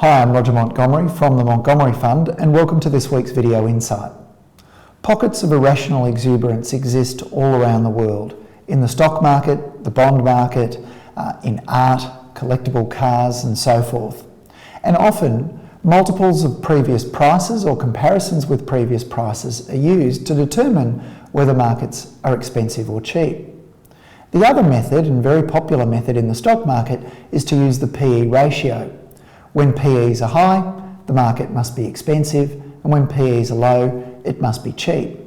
Hi, I'm Roger Montgomery from the Montgomery Fund, and welcome to this week's video insight. Pockets of irrational exuberance exist all around the world, in the stock market, the bond market, in art, collectible cars and so forth. And often, multiples of previous prices or comparisons with previous prices are used to determine whether markets are expensive or cheap. The other method, and very popular method in the stock market, is to use the PE ratio. When PEs are high, the market must be expensive, and when PEs are low, it must be cheap.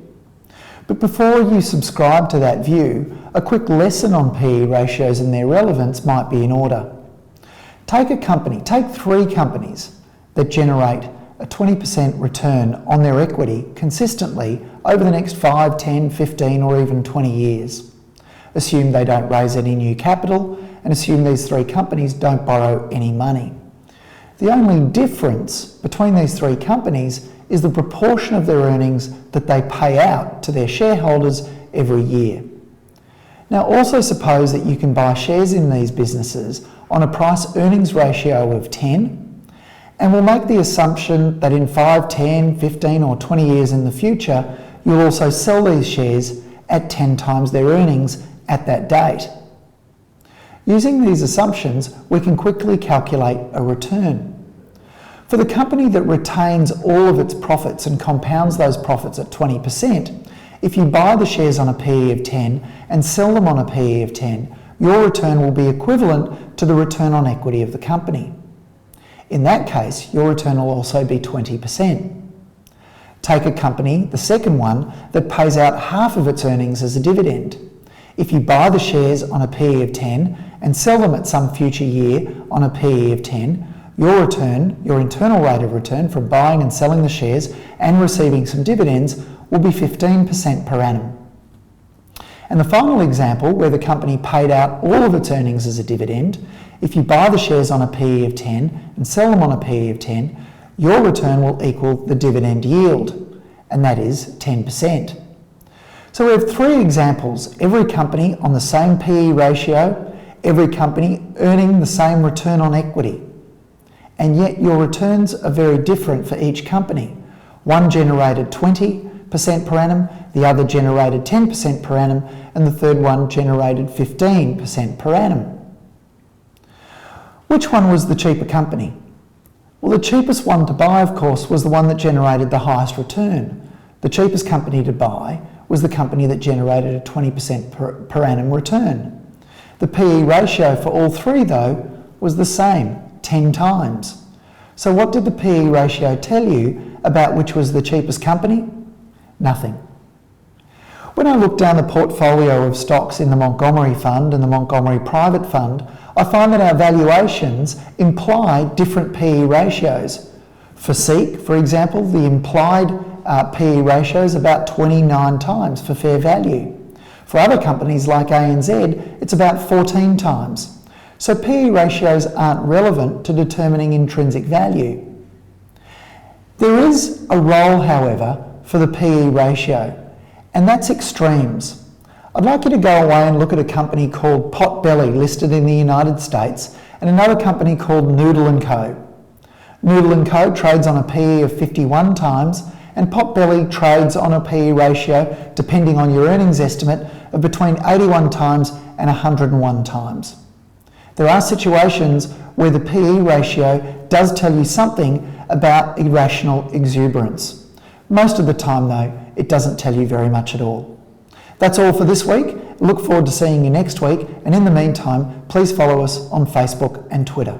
But before you subscribe to that view, a quick lesson on PE ratios and their relevance might be in order. Take three companies that generate a 20% return on their equity consistently over the next 5, 10, 15 or even 20 years. Assume they don't raise any new capital and assume these three companies don't borrow any money. The only difference between these three companies is the proportion of their earnings that they pay out to their shareholders every year. Now also suppose that you can buy shares in these businesses on a price-earnings ratio of 10, and we'll make the assumption that in 5, 10, 15 or 20 years in the future, you'll also sell these shares at 10 times their earnings at that date. Using these assumptions, we can quickly calculate a return. For the company that retains all of its profits and compounds those profits at 20%, if you buy the shares on a PE of 10 and sell them on a PE of 10, your return will be equivalent to the return on equity of the company. In that case, your return will also be 20%. Take a company, the second one, that pays out half of its earnings as a dividend. If you buy the shares on a PE of 10 and sell them at some future year on a PE of 10, your return, your internal rate of return from buying and selling the shares and receiving some dividends will be 15% per annum. And the final example, where the company paid out all of its earnings as a dividend, if you buy the shares on a PE of 10 and sell them on a PE of 10, your return will equal the dividend yield, and that is 10%. So we have three examples, every company on the same PE ratio, every company earning the same return on equity. And yet your returns are very different for each company. One generated 20% per annum, the other generated 10% per annum, and the third one generated 15% per annum. Which one was the cheaper company? Well, the cheapest one to buy, of course, was the one that generated the highest return. The cheapest company to buy was the company that generated a 20% per annum return. The PE ratio for all three, though, was the same, 10 times. So what did the PE ratio tell you about which was the cheapest company? Nothing. When I look down the portfolio of stocks in the Montgomery Fund and the Montgomery Private Fund, I find that our valuations imply different PE ratios. For SEEK, for example, the implied PE ratio is about 29 times for fair value. For other companies like ANZ, it's about 14 times. So PE ratios aren't relevant to determining intrinsic value. There is a role, however, for the PE ratio, and that's extremes. I'd like you to go away and look at a company called Potbelly listed in the United States and another company called Noodle & Co. Noodle & Co trades on a PE of 51 times and Potbelly trades on a PE ratio, depending on your earnings estimate, of between 81 times and 101 times. There are situations where the PE ratio does tell you something about irrational exuberance. Most of the time, though, it doesn't tell you very much at all. That's all for this week. Look forward to seeing you next week, and in the meantime, please follow us on Facebook and Twitter.